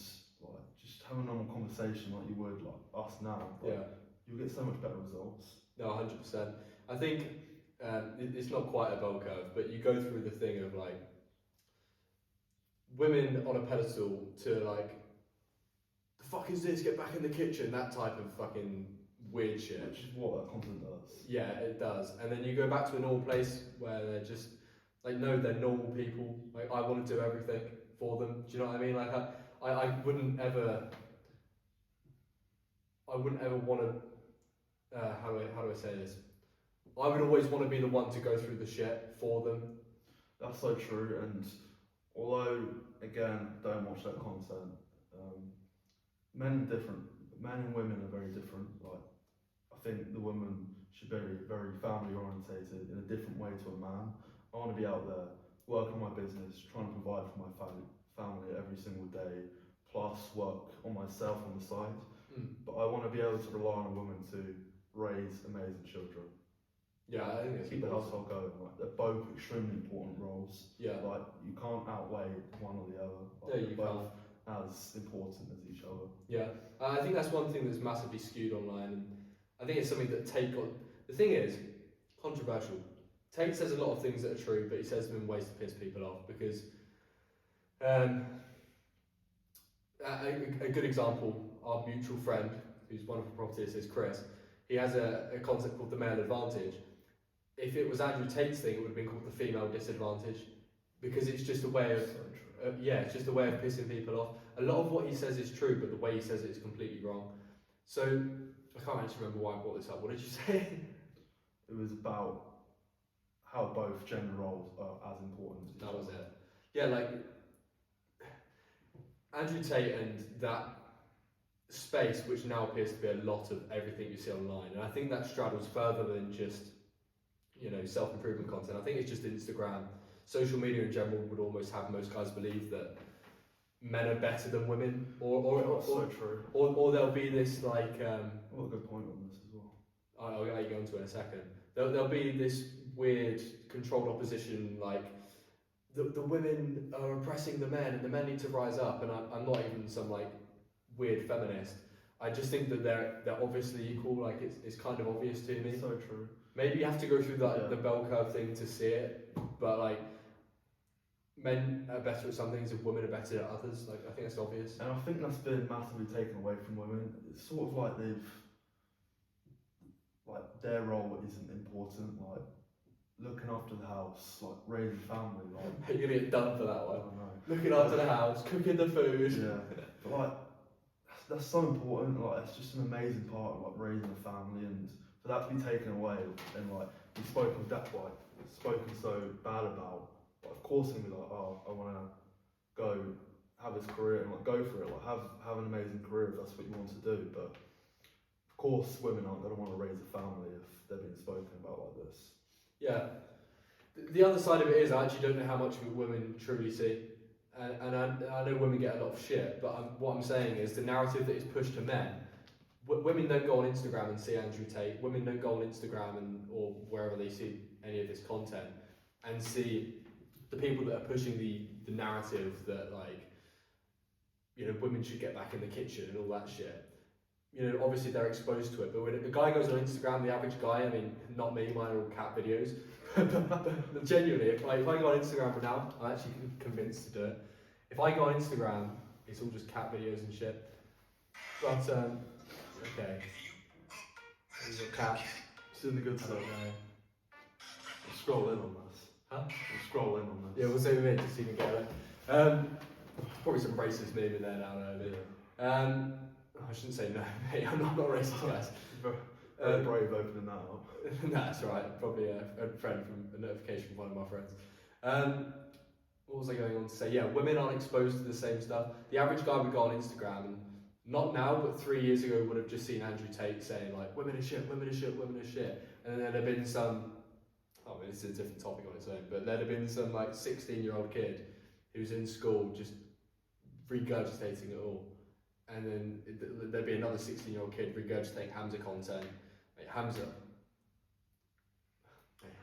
like just have a normal conversation like you would like us now, like, Yeah. you'll get so much better results. No, 100%. I think it's not quite a bell curve, but you go through the thing of like women on a pedestal to like, the fuck is this? Get back in the kitchen. That type of fucking weird shit. Which is what that content does. Yeah, it does. And then you go back to a normal place where they're just like, no, they're normal people. Like, I want to do everything for them. Do you know what I mean? Like, I wouldn't ever. I wouldn't ever want to. How do I say this? I would always want to be the one to go through the shit for them. That's so true. And although again, don't watch that content. Men are different. Men and women are very different. Like I think the woman should be very family orientated in a different way to a man. I want to be out there working my business, trying to provide for my family every single day, plus work on myself on the side. But I want to be able to rely on a woman to raise amazing children. Yeah, I think it's Keep the household going. Like they're both extremely important roles. Yeah. Like you can't outweigh one or the other. Like, Yeah, you they're both can't. as important as each other. Yeah, I think that's one thing that's massively skewed online, and I think it's something that Tate got. The thing is, controversial. Tate says a lot of things that are true, but he says them in ways to piss people off because. A good example, our mutual friend, who's one of the properties, is Chris. He has a concept called the male advantage. If it was Andrew Tate's thing, it would have been called the female disadvantage, because it's just a way of it's just a way of pissing people off. A lot of what he says is true, but the way he says it is completely wrong. So I can't actually remember why I brought this up. What did you say? It was about how both gender roles are as important as each other. That was it. Yeah, like Andrew Tate and that space, which now appears to be a lot of everything you see online, and I think that straddles further than just, you know, self-improvement content. I think it's just Instagram. Social media in general would almost have most guys believe that men are better than women, or so true. Or there'll be this like. What a good point on this as well. I'll let you go into it in a second. There'll be this weird controlled opposition, like the women are oppressing the men and the men need to rise up. And I'm not even some like weird feminist. I just think that they're obviously equal. Like it's kind of obvious to me. So true. Maybe you have to go through the bell curve thing to see it, but like men are better at some things and women are better at others. Like I think it's obvious. And I think that's been massively taken away from women. It's sort of like their role isn't important. Like looking after the house, like raising family. Like You're gonna get done for that I one. don't know. Looking after the house, cooking the food. Yeah, but like that's so important. Like it's just an amazing part of like raising a family, and for that to be taken away and like be spoken so bad about. But of course, I'm gonna be like, oh, I want to go have this career and like go for it. Like have an amazing career if that's what you want to do. But of course, women aren't gonna want to raise a family if they're being spoken about like this. Yeah. The other side of it is I actually don't know how much of it women truly see. And I know women get a lot of shit, but what I'm saying is the narrative that is pushed to men. Women don't go on Instagram and see Andrew Tate. Women don't go on Instagram or wherever they see any of this content and see the people that are pushing the narrative that, like, you know, women should get back in the kitchen and all that shit. You know, obviously they're exposed to it, but when a guy goes on Instagram, the average guy, I mean, not me, mine are all cat videos, but genuinely, if I go on Instagram now, I'm actually convinced to do it. If I go on Instagram, it's all just cat videos and shit. But, okay. There's a cat. It's in the good stuff. Okay. We'll scroll in on this. Huh? We'll scroll in on this. Yeah, we'll zoom in to see if we can get it. Probably some racist meme in there now, maybe. I shouldn't say no, mate. I'm not racist, guys. Very brave opening that up. No, that's right. Probably a friend from a notification from one of my friends. What was I going on to say? Yeah, women aren't exposed to the same stuff. The average guy would go on Instagram, and not now, but 3 years ago, would have just seen Andrew Tate saying like, "Women are shit, women are shit, women are shit," and then there'd have been some. I mean, it's a different topic on its own, but there'd have been some like 16-year-old kid who's in school just regurgitating it all. And then there'd be another 16-year-old kid regurgitating Hamza content. Like, Hamza.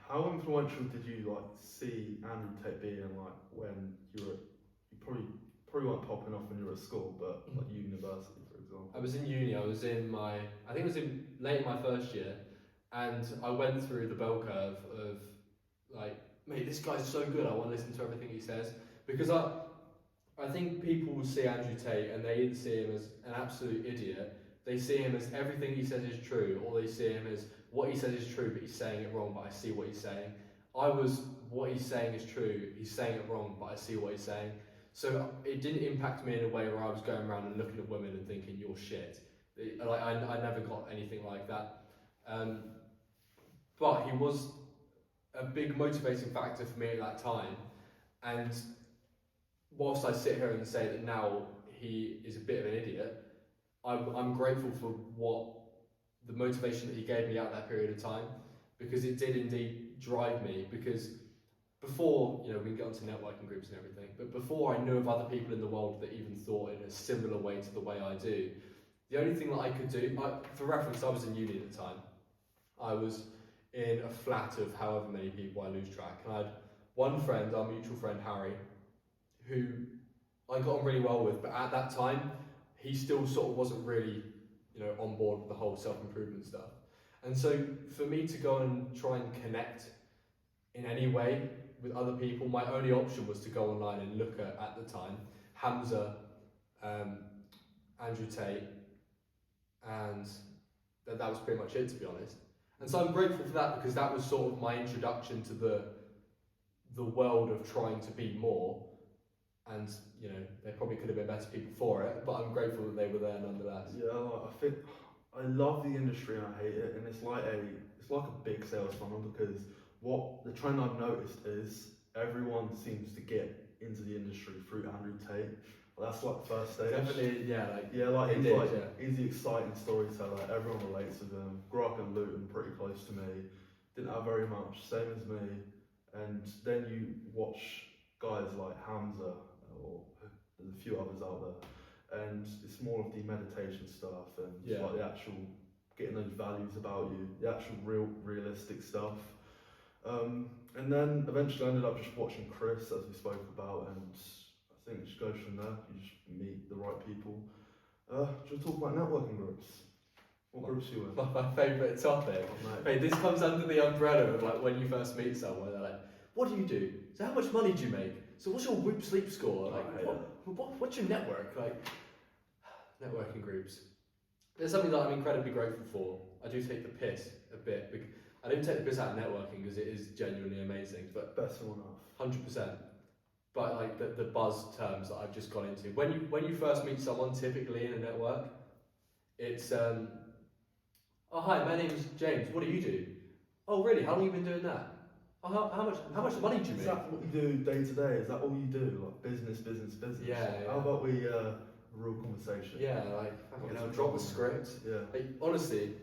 How influential did you like see Andrew Tate being like when you probably weren't popping off when you were at school, but like university, for example? I was in uni. I think it was in late in my first year, and I went through the bell curve of like, mate, this guy's so good. I want to listen to everything he says, because I think people see Andrew Tate and they either see him as an absolute idiot, they see him as everything he says is true, or they see him as what he says is true but he's saying it wrong, but I see what he's saying. I was, what he's saying is true, he's saying it wrong, but I see what he's saying. So it didn't impact me in a way where I was going around and looking at women and thinking, you're shit. I never got anything like that. But he was a big motivating factor for me at that time. And whilst I sit here and say that now he is a bit of an idiot, I'm grateful for what the motivation that he gave me at that period of time, because it did indeed drive me. Because before, we can get onto networking groups and everything, but before I knew of other people in the world that even thought in a similar way to the way I do, the only thing that I could do, for reference, I was in uni at the time. I was in a flat of however many people, I lose track, and I had one friend, our mutual friend Harry, who I got on really well with, but at that time, he still sort of wasn't really, on board with the whole self-improvement stuff. And so for me to go and try and connect in any way with other people, my only option was to go online and look at the time, Hamza, Andrew Tate, and that was pretty much it, to be honest. And so I'm grateful for that, because that was sort of my introduction to the world of trying to be more. And they probably could have been better people for it, but I'm grateful that they were there nonetheless. Yeah, I think I love the industry and I hate it, and it's like a big sales funnel, because what the trend I've noticed is everyone seems to get into the industry through Andrew Tate. That's like the first stage. Definitely, yeah. He's the exciting storyteller. Everyone relates with him. Grew up in Luton, pretty close to me. Didn't have very much, same as me. And then you watch guys like Hamza, or there's a few others out there, and it's more of the meditation stuff and like the actual getting those values about you, the actual realistic stuff. And then eventually I ended up just watching Chris, as we spoke about, and I think it just goes from there. You just meet the right people. Just talk about networking groups. What groups are you in? My favourite topic. Oh, hey, this comes under the umbrella of like when you first meet someone, they're like, what do you do? So how much money do you make? So what's your Whoop sleep score? Like, what's your network? Like, networking groups. There's something that I'm incredibly grateful for. I do take the piss a bit. I don't take the piss out of networking because it is genuinely amazing. But best one off. 100%. But like the buzz terms that I've just gone into. When you first meet someone, typically in a network, it's oh hi, my name's James. What do you do? Oh really? How long have you been doing that? Oh, how much money do you make? Is that what you do day to day? Is that all you do? Like business? Yeah. How about we a real conversation? Yeah, drop the script. Yeah. Like, honestly,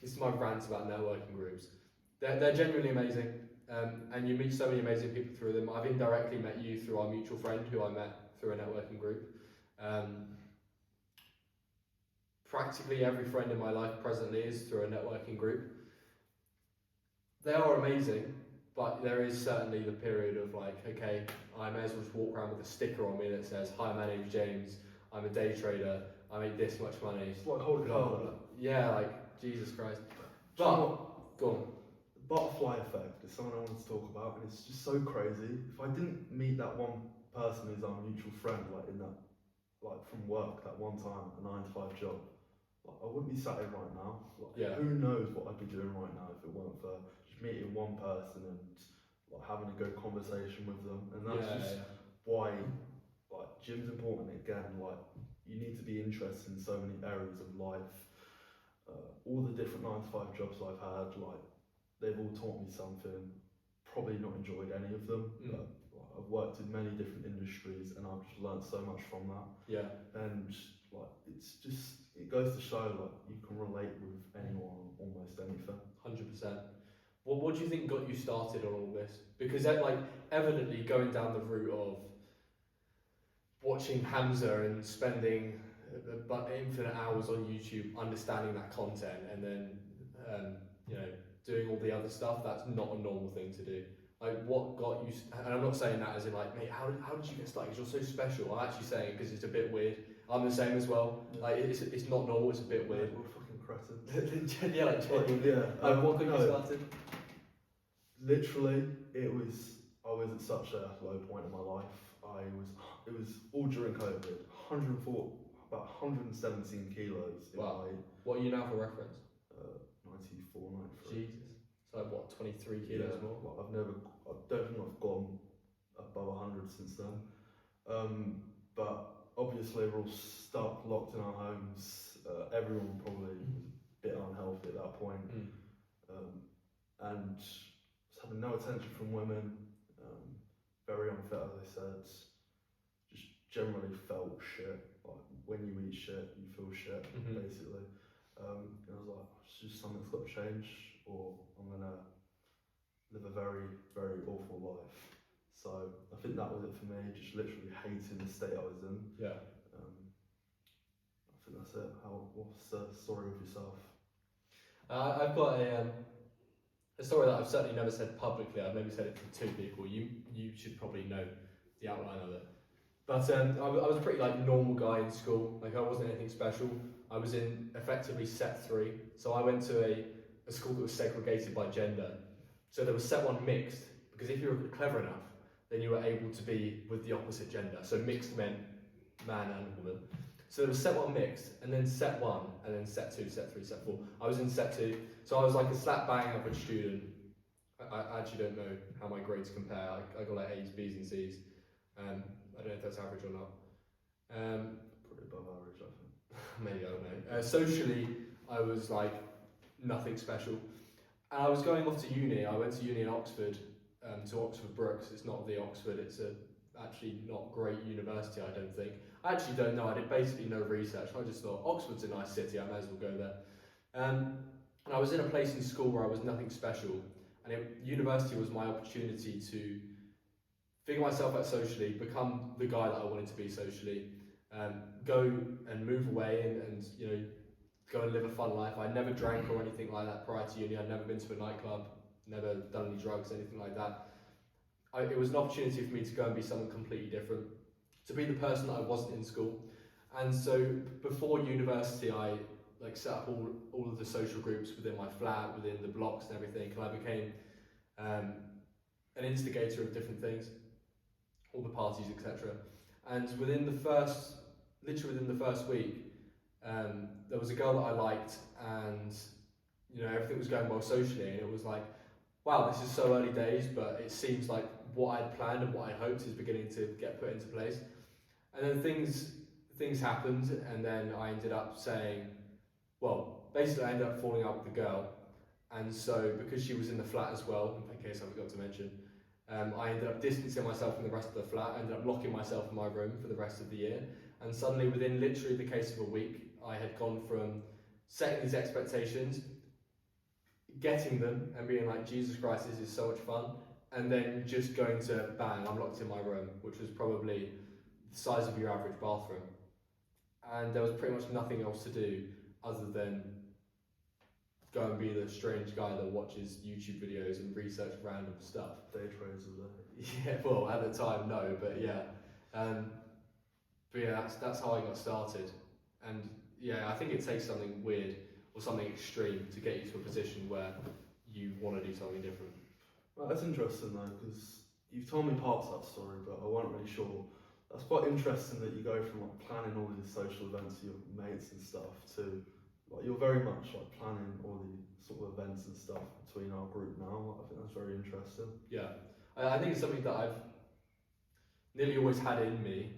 this is my rant about networking groups. They're genuinely amazing. And you meet so many amazing people through them. I've indirectly met you through our mutual friend who I met through a networking group. Practically every friend in my life presently is through a networking group. They are amazing, but there is certainly the period of like, okay, I may as well just walk around with a sticker on me that says, hi, my name's James, I'm a day trader, I make this much money. It's like holy cow. Yeah, like, Jesus Christ. But, go on. Butterfly effect is something I wanted to talk about, and it's just so crazy. If I didn't meet that one person who's our mutual friend, from work that one time, a 9 to 5 job, I wouldn't be sat here right now. Who knows what I'd be doing right now if it weren't for just meeting one person and having a good conversation with them. And that's why gym's important again. You need to be interested in so many areas of life. All the different 9 to 5 jobs I've had, they've all taught me something. Probably not enjoyed any of them, but I've worked in many different industries and I've just learned so much from that. Yeah. And it goes to show you can relate with anyone on almost anything. 100%. What do you think got you started on all this? Because evidently going down the route of watching Hamza and spending infinite hours on YouTube understanding that content and then doing all the other stuff, that's not a normal thing to do. What got you, and I'm not saying that as in mate, how did you get started? Because you're so special. I'm actually saying because it's a bit weird. I'm the same as well. Yeah. It's not normal, it's a bit weird. We're fucking cretins. Genuinely. What got you started? Literally, I was at such a low point in my life. It was all during COVID. about 117 kilos in wow. my... What are you now for reference? 94, 93. Jesus. So 23 kilos more? I don't think I've gone above 100 since then. But obviously we're all stuck, locked in our homes, everyone probably was a bit unhealthy at that point, and was having no attention from women, very unfit, as I said, just generally felt shit. Like when you eat shit, you feel shit, basically. And I was like, it's just something's got to change, or I'm gonna live a very, very awful life. So I think that was it for me, just literally hating the state I was in. Yeah. I think that's it. What's the story of yourself? I've got a story that I've certainly never said publicly. I've maybe said it to two people. You should probably know the outline of it. But I was a pretty like normal guy in school. Like I wasn't anything special. I was in effectively set 3. So I went to a school that was segregated by gender. So there was set 1 mixed, because if you were clever enough, then you were able to be with the opposite gender. So mixed meant man and woman. So there was set 1 mixed, and then set 1, and then set 2, set 3, set 4. I was in set 2, so I was like a slap bang average student. I actually don't know how my grades compare. I got like A's, B's, and C's. I don't know if that's average or not. Probably above average, I think. Maybe, I don't know. Socially, I was like nothing special. And I was going off to uni. I went to uni in Oxford, to Oxford Brookes. It's not the Oxford, it's actually not great university, I don't think. I actually don't know. I did basically no research. I just thought Oxford's a nice city, I may as well go there. And I was in a place in school where I was nothing special, and university was my opportunity to figure myself out socially, become the guy that I wanted to be socially, go and move away and you know, go and live a fun life. I never drank or anything like that prior to uni. I'd never been to a nightclub, never done any drugs, anything like that. It was an opportunity for me to go and be someone completely different, to be the person that I wasn't in school. And so before university, I like set up all of the social groups within my flat, within the blocks and everything, and I became an instigator of different things, all the parties, etc. And literally within the first week, there was a girl that I liked, and you know, everything was going well socially, and it was like, wow, this is so early days, but it seems like what I'd planned and what I hoped is beginning to get put into place. And then things happened, and then I ended up saying, well, basically I ended up falling out with the girl, and so because she was in the flat as well, in case I forgot to mention, I ended up distancing myself from the rest of the flat. I ended up locking myself in my room for the rest of the year, and suddenly within literally the case of a week, I had gone from setting these expectations, getting them and being like, Jesus Christ, this is so much fun, and then just going to bang, I'm locked in my room, which was probably the size of your average bathroom, and there was pretty much nothing else to do other than go and be the strange guy that watches YouTube videos and research random stuff. Day trades of that. Yeah, well, at the time, no, but yeah. But yeah, that's how I got started. And yeah, I think it takes something weird or something extreme to get you to a position where you want to do something different. Well, that's interesting though, because you've told me parts of that story, but I wasn't really sure. That's quite interesting that you go from like planning all these social events with your mates and stuff to like you're very much like planning all the sort of events and stuff between our group now. I think that's very interesting. Yeah, I think it's something that I've nearly always had in me.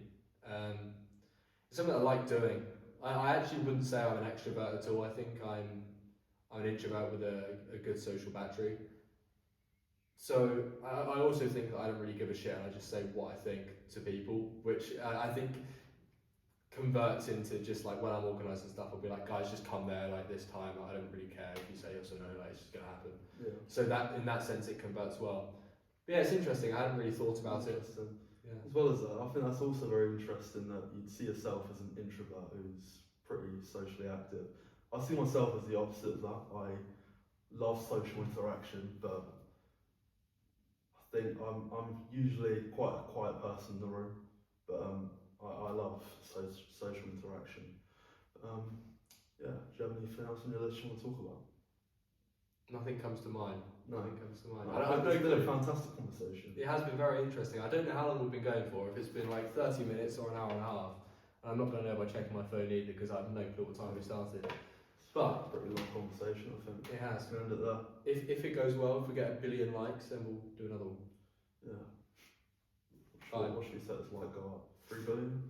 It's something that I like doing. I actually wouldn't say I'm an extrovert at all. I think I'm an introvert with a good social battery. So I also think that I don't really give a shit, and I just say what I think to people, which I think converts into just like when I'm organising stuff, I'll be like, guys, just come there like this time. I don't really care if you say yes or no, like it's just gonna happen. Yeah. So that in that sense it converts well. But yeah, it's interesting. I hadn't really thought about it. Yeah. As well as that, I think that's also very interesting that you'd see yourself as an introvert who's pretty socially active. I see myself as the opposite of that. I love social interaction, but I think I'm usually quite a quiet person in the room, but I love social interaction. Yeah, do you have anything else on your list you want to talk about? Nothing comes to mind. No. Nothing comes to mind. No, it's been a fantastic conversation. It has been very interesting. I don't know how long we've been going for, if it's been like 30 minutes or an hour and a half. And I'm not going to know by checking my phone either because I have no clue what time we started. But pretty long conversation, I think. It has. We'll end it there. If it goes well, if we get 1 billion likes, then we'll do another one. Yeah. Fine. What should we set this like go up? 3 billion?